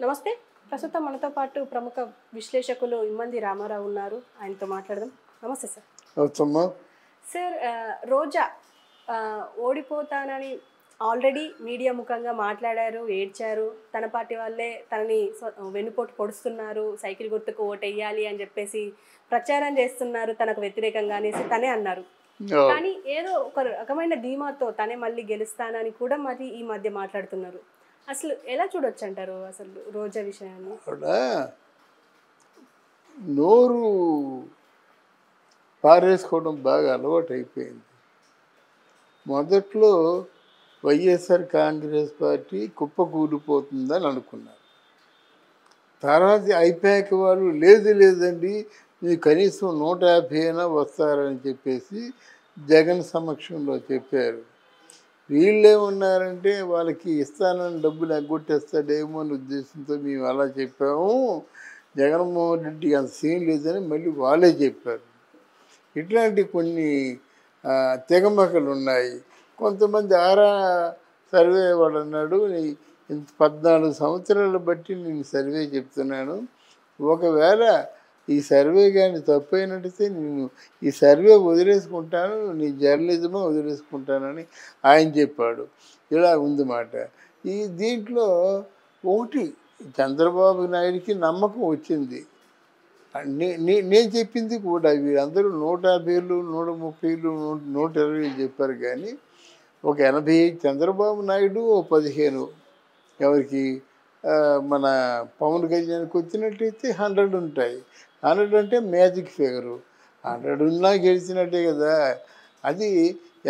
నమస్తే. ప్రస్తుతం మనతో పాటు ప్రముఖ విశ్లేషకులు ఇమ్మంది రామారావు ఉన్నారు. ఆయనతో మాట్లాడదాం. నమస్తే సార్. అవుతమ్మా. సార్ రోజా ఓడిపోతానని ఆల్రెడీ మీడియా ముఖంగా మాట్లాడారు, ఏడ్చారు. తన పార్టీ వాళ్ళే తనని వెన్నుపోటు పొడుస్తున్నారు, సైకిల్ గుర్తుకు ఓటెయ్యాలి అని చెప్పేసి ప్రచారం చేస్తున్నారు తనకు వ్యతిరేకంగా అనేసి తనే అన్నారు. కానీ ఏదో ఒక రకమైన ధీమాతో తనే మళ్ళీ గెలుస్తానని కూడా మరి ఈ మధ్య మాట్లాడుతున్నారు. అసలు ఎలా చూడొచ్చు అంటారు అసలు రోజా విషయాన్ని? ఆవిడ నోరు పారేసుకోవడం బాగా అలవాటు అయిపోయింది. మొదట్లో వైఎస్ఆర్ కాంగ్రెస్ పార్టీ కుప్పకూలిపోతుందని అనుకున్నారు. తర్వాత అయిపోయాక వాళ్ళు లేదండి మీరు కనీసం 150 అయినా వస్తారని చెప్పేసి జగన్ సమక్షంలో చెప్పారు. వీళ్ళేమన్నారంటే వాళ్ళకి ఇస్తానని డబ్బులు ఎగ్గొట్టేస్తాడేమో అని ఉద్దేశంతో మేము అలా చెప్పాము, జగన్మోహన్ రెడ్డి అంత సీన్ లేదని మళ్ళీ వాళ్ళే చెప్పారు. ఇట్లాంటి కొన్ని తెగమకలు ఉన్నాయి. కొంతమంది సర్వే వాడు అన్నాడు, 14 సంవత్సరాలు బట్టి నేను సర్వే చెప్తున్నాను, ఒకవేళ ఈ సర్వే కానీ తప్పైనట్టయితే నేను ఈ సర్వే వదిలేసుకుంటాను, నీ జర్నలిజమే వదిలేసుకుంటానని ఆయన చెప్పాడు. ఇలా ఉందన్నమాట. దీంట్లో ఒకటి చంద్రబాబు నాయుడికి నమ్మకం వచ్చింది. నేను చెప్పింది కూడా వీళ్ళందరూ 150, 130, 120 చెప్పారు. కానీ ఒక 80 చంద్రబాబు నాయుడు, 15 ఎవరికి మన పవన్ కళ్యాణ్కి వచ్చినట్టయితే 100 ఉంటాయి. 100 అంటే మ్యాజిక్ ఫిగరు. 100 ఉన్నా గెలిచినట్టే కదా. అది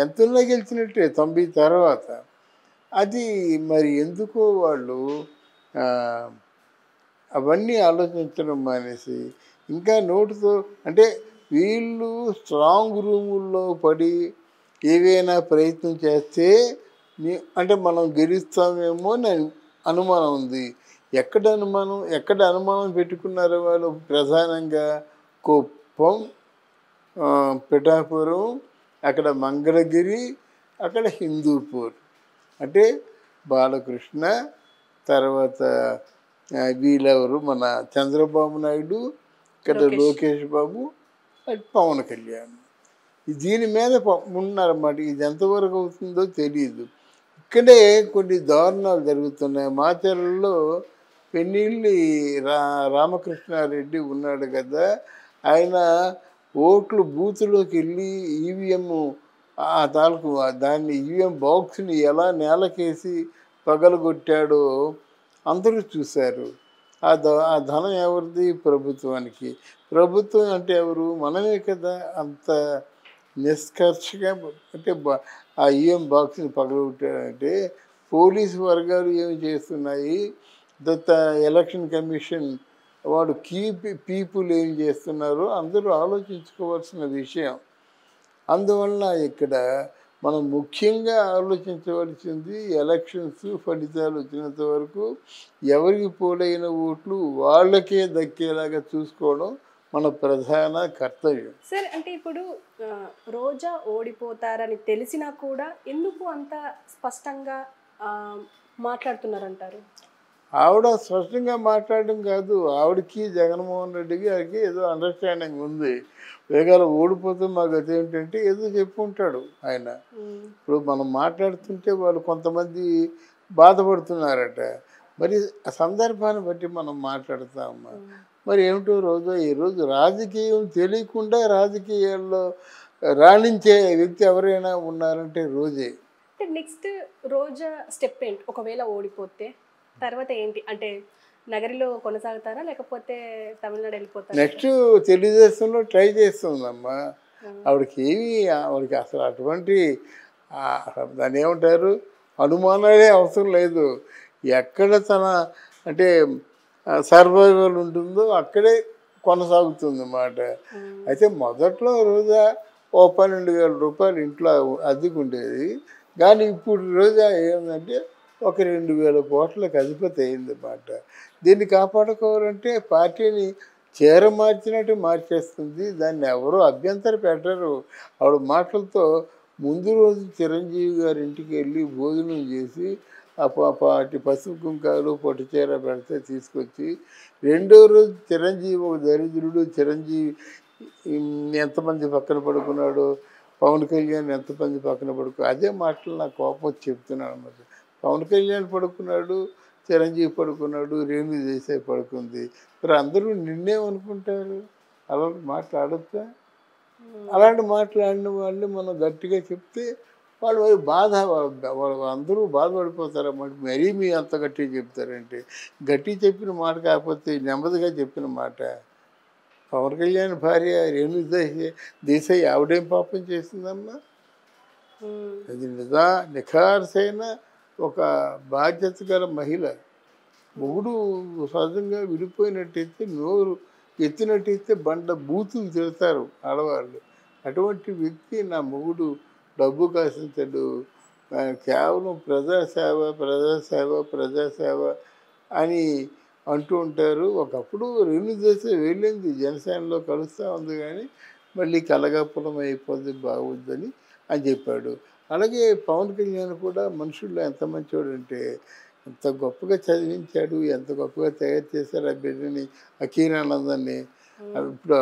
ఎంత ఉన్నా గెలిచినట్టే 90 తర్వాత. అది మరి ఎందుకో వాళ్ళు అవన్నీ ఆలోచించడం మానేసి ఇంకా నోటితో అంటే వీళ్ళు స్ట్రాంగ్ రూముల్లో పడి ఏవైనా ప్రయత్నం చేస్తే అంటే మనం గెలుస్తామేమో అని అనుమానం ఉంది. ఎక్కడ అనుమానం పెట్టుకున్నారో వాళ్ళు ప్రధానంగా కుప్పం, పిఠాపురం, అక్కడ మంగళగిరి, అక్కడ హిందూపూర్. అంటే బాలకృష్ణ తర్వాత వీళ్ళెవరు మన చంద్రబాబు నాయుడు, ఇక్కడ లోకేష్ బాబు, పవన్ కళ్యాణ్. దీని మీద ఉన్నారన్నమాట. ఇది ఎంతవరకు అవుతుందో తెలియదు. ఇక్కడే కొన్ని దారుణాలు జరుగుతున్నాయి. మాచర్లలో పెన్నెల్లి రామకృష్ణారెడ్డి ఉన్నాడు కదా, ఆయన ఓట్లు బూత్లోకి వెళ్ళి ఈవీఎం దాన్ని ఈవీఎం బాక్స్ని ఎలా నేలకేసి పగలగొట్టాడో అందరూ చూశారు. ఆ ధనం ఎవరిది? ప్రభుత్వానికి. ప్రభుత్వం అంటే ఎవరు? మనమే కదా. అంత నిష్కర్షగా అంటే ఆ ఈఎం బాక్స్ని పగలగొట్టాడంటే పోలీసు వర్గాలు ఏమి చేస్తున్నాయి, ఎలక్షన్ కమిషన్ వాడు పీపుల్ ఏం చేస్తున్నారో అందరూ ఆలోచించుకోవాల్సిన విషయం. అందువలన ఇక్కడ మనం ముఖ్యంగా ఆలోచించవలసింది ఎలక్షన్స్ ఫలితాలు వచ్చినంత వరకు ఎవరికి పోలైన ఓట్లు వాళ్ళకే దక్కేలాగా చూసుకోవడం మన ప్రధాన కర్తవ్యం. సార్ అంటే ఇప్పుడు రోజా ఓడిపోతారని తెలిసినా కూడా ఎందుకు అంత స్పష్టంగా మాట్లాడుతున్నారంటారు? ఆవిడ స్పష్టంగా మాట్లాడడం కాదు, ఆవిడకి జగన్మోహన్ రెడ్డి గారికి ఏదో అండర్స్టాండింగ్ ఉంది. వేగాల ఓడిపోతే మాకు అదేంటంటే ఏదో చెప్పుకుంటాడు ఆయన. ఇప్పుడు మనం మాట్లాడుతుంటే వాళ్ళు కొంతమంది బాధపడుతున్నారట. మరి ఆ సందర్భాన్ని బట్టి మనం మాట్లాడతామమ్మా. మరి ఏమిటో రోజు ఈరోజు రాజకీయం తెలియకుండా రాజకీయాల్లో రాణించే వ్యక్తి ఎవరైనా ఉన్నారంటే రోజే. అంటే నెక్స్ట్ రోజా స్టెప్ ఏంటి ఒకవేళ ఓడిపోతే? తర్వాత ఏంటి అంటే నగరిలో కొనసాగుతారా లేకపోతే తమిళనాడు వెళ్ళిపోతారా? నెక్స్ట్ తెలుగుదేశంలో ట్రై చేస్తుందమ్మా. ఆవిడకి అసలు అటువంటి దాన్ని ఏమంటారు అనుమానాలే అవసరం లేదు. ఎక్కడ తన అంటే సర్వైవల్ ఉంటుందో అక్కడే కొనసాగుతుంది అన్నమాట. అయితే మొదట్లో రోజా 12,000 రూపాయలు ఇంట్లో అద్దెకు ఉండేది. కానీ ఇప్పుడు రోజా ఏంటంటే 2,000 కోట్లకు అధిపతి అయిందన్నమాట. దీన్ని కాపాడుకోవాలంటే పార్టీని మార్చినట్టు మార్చేస్తుంది. దాన్ని ఎవరో అభ్యంతర పెట్టరు. ఆవిడ మాటలతో ముందు రోజు చిరంజీవి గారి ఇంటికి వెళ్ళి భోజనం చేసి పాటి పసుపు కుంకాలు పొట్టు చీర పెడితే తీసుకొచ్చి రెండో రోజు చిరంజీవి ఒక దరిద్రుడు చిరంజీవి ఎంతమంది పక్కన పడుకున్నాడు, పవన్ కళ్యాణ్ ఎంతమంది పక్కన అదే మాటలు నాకు కోపం వచ్చి చెప్తున్నాను అన్నమాట. పవన్ కళ్యాణ్ పడుకున్నాడు, చిరంజీవి పడుకున్నాడు, రేణు దేశాయ్ పడుకుంది. మరి అందరూ నిన్నేమనుకుంటారు? అలాంటి మాట్లాడొచ్చా? అలాంటి మాట్లాడిన వాళ్ళు మనం గట్టిగా చెప్తే వాళ్ళు బాధ, వాళ్ళు అందరూ బాధపడిపోతారు అన్నమాట. మరీ మీ అంత గట్టిగా చెప్తారంటే గట్టిగా చెప్పిన మాట కాకపోతే నెమ్మదిగా చెప్పిన మాట. పవన్ కళ్యాణ్ భార్య రేణు దేశాయ్ ఆవిడేం పాపం చేసిందమ్మా? అది నిఖార్సైన ఒక బాధ్యత గల మహిళ. మొగుడు సహజంగా విడిపోయినట్టయితే నోరు ఎత్తినట్టయితే బండ బూతులు తిడతారు ఆడవాళ్ళు. అటువంటి వ్యక్తి నా మొగుడు డబ్బు కాసించాడు, కేవలం ప్రజాసేవ ప్రజాసేవ ప్రజాసేవ అని అంటూ ఉంటారు. ఒకప్పుడు రేణు దేశాయ్ వెళ్ళింది, జనసేనలో కలుస్తూ ఉంది, కానీ మళ్ళీ కలగాపురం అయిపోద్ది బాగుందని అని చెప్పాడు. అలాగే పవన్ కళ్యాణ్ కూడా మనుషుల్లో ఎంత మంచివాడంటే ఎంత గొప్పగా చదివించాడు, ఎంత గొప్పగా తయారు చేశారు ఆ బిడ్డని, అఖీరానందాన్ని. ఇప్పుడు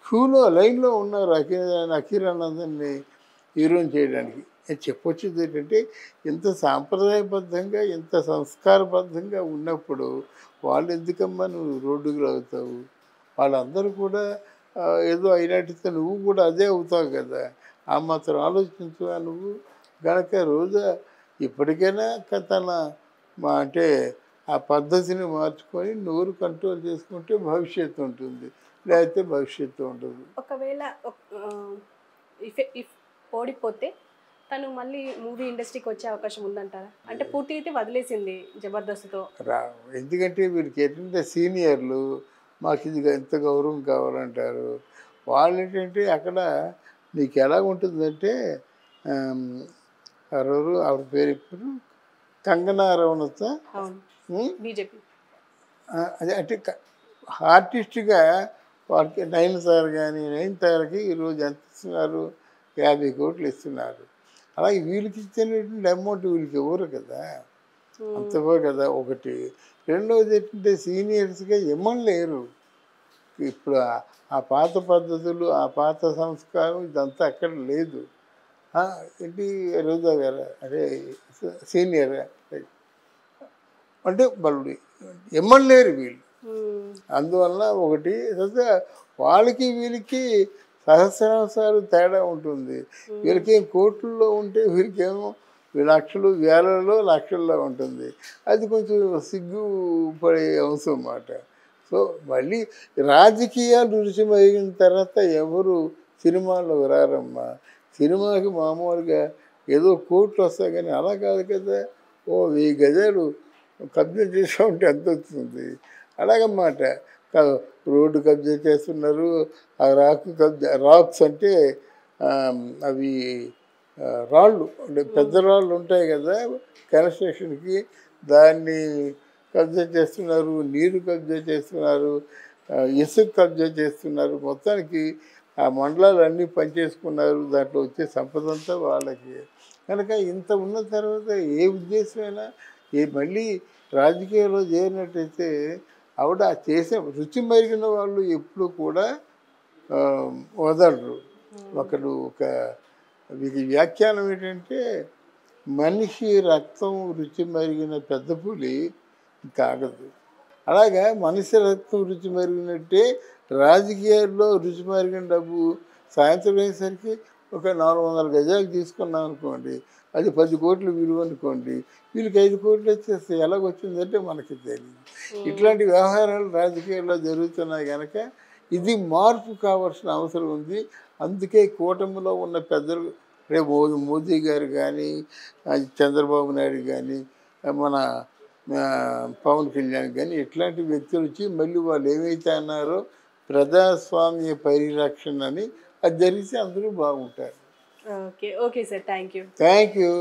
క్యూలో లైన్లో ఉన్నారు అఖీరానందాన్ని హీరోని చేయడానికి. చెప్పొచ్చేది ఏంటంటే ఇంత సాంప్రదాయబద్ధంగా ఇంత సంస్కారబద్ధంగా ఉన్నప్పుడు వాళ్ళు ఎందుకమ్మా నువ్వు రోడ్డుకు లాగుతావు? వాళ్ళందరూ కూడా ఏదో అయినట్టయితే నువ్వు కూడా అదే అవుతావు కదా. ఆ మాత్రం ఆలోచించువా నువ్వు? కనుక రోజా ఇప్పటికైనా తన అంటే ఆ పద్ధతిని మార్చుకొని నోరు కంట్రోల్ చేసుకుంటే భవిష్యత్తు ఉంటుంది, లేకపోతే భవిష్యత్తు ఉండదు. ఒకవేళ ఇఫ్ ఓడిపోతే తను మళ్ళీ మూవీ ఇండస్ట్రీకి వచ్చే అవకాశం ఉందంటారా? అంటే పూర్తి అయితే వదిలేసింది జబర్దస్త్తో. ఎందుకంటే వీరికి ఏంటంటే సీనియర్లు మాకు ఇది ఎంత గౌరవం కావాలంటారు. వాళ్ళు ఏంటంటే అక్కడ మీకు ఎలా ఉంటుందంటే ఎవరు ఆవిడ పేరు ఇప్పుడు కంగనా రనౌత్ బీజేపీ అదే అంటే ఆర్టిస్ట్గా వాళ్ళకి నయనతారకి ఈరోజు ఎంత ఇస్తున్నారు? 50 కోట్లు ఇస్తున్నారు. అలాగే వీళ్ళకి ఇచ్చినటువంటి అమౌంట్ వీళ్ళకి ఇవ్వరు కదా, అంత ఇవ్వరు కదా. ఒకటి. రెండవది ఏంటంటే సీనియర్స్గా ఇమ్మలేరు. ఇప్పుడు ఆ పాత పద్ధతులు ఆ పాత సంస్కారం ఇదంతా అక్కడ లేదు. ఏంటి రోజా గారు అదే సీనియర్ అంటే వాళ్ళు ఇమ్మలేరు వీళ్ళు. అందువల్ల ఒకటి వాళ్ళకి వీళ్ళకి సహస్రాంశాలు తేడా ఉంటుంది. వీళ్ళకేం కోట్లలో ఉంటే వీరికేమో లక్షలు వేలలో లక్షల్లో ఉంటుంది. అది కొంచెం సిగ్గుపడే అంశం అన్నమాట. సో మళ్ళీ రాజకీయాలు రుచి మరిగిన తర్వాత ఎవరు సినిమాల్లోకి రారమ్మా. సినిమాకి మామూలుగా ఏదో కోట్లు వస్తాయి, కానీ అలా కాదు కదా. 1000 గజాలు కబ్జా చేసా ఉంటే ఎంత వస్తుంది? అలాగన్నమాట. రోడ్డు కబ్జా చేస్తున్నారు. ఆ రాక్స్ అంటే అవి రాళ్ళు అంటే పెద్ద రాళ్ళు ఉంటాయి కదా కన్స్ట్రక్షన్కి, దాన్ని కబ్జా చేస్తున్నారు. నీరు కబ్జా చేస్తున్నారు, ఇసుక కబ్జా చేస్తున్నారు. మొత్తానికి ఆ మండలాలన్నీ పనిచేసుకున్నారు. దాంట్లో వచ్చే సంపద అంతా వాళ్ళకి. కనుక ఇంత ఉన్న తర్వాత ఏ ఉద్దేశమైనా మళ్ళీ రాజకీయాల్లో చేరినట్టయితే ఆవిడ చేసే రుచి మరిగిన వాళ్ళు ఎప్పుడు కూడా వదలరు. ఒక వ్యాఖ్యానం ఏంటంటే మనిషి రక్తం రుచి మరిగిన పెద్ద పులి కాగదు. అలాగా మనిషి రక్తం రుచి మరిగినట్టే రాజకీయాల్లో రుచి మరిగిన డబ్బు సాయంత్రం అయ్యేసరికి ఒక 400 గజాలు తీసుకున్నాం అనుకోండి, అది 10 కోట్లు విలువ అనుకోండి, వీళ్ళకి 5 కోట్లు వచ్చేస్తే ఎలాగొచ్చిందంటే మనకి తెలియదు. ఇట్లాంటి వ్యవహారాలు రాజకీయాల్లో జరుగుతున్నాయి కనుక ఇది మార్పు కావాల్సిన అవసరం ఉంది. అందుకే కూటమిలో ఉన్న పెద్దలు రేపు మోదీ గారు కానీ చంద్రబాబు నాయుడు కానీ మన పవన్ కళ్యాణ్ కానీ ఇట్లాంటి వ్యక్తులు వచ్చి మళ్ళీ వాళ్ళు ఏమైతే అన్నారో ప్రజాస్వామ్య పరిరక్షణ అని అది జరిగితే అందరూ బాగుంటారు. Okay okay sir, thank you.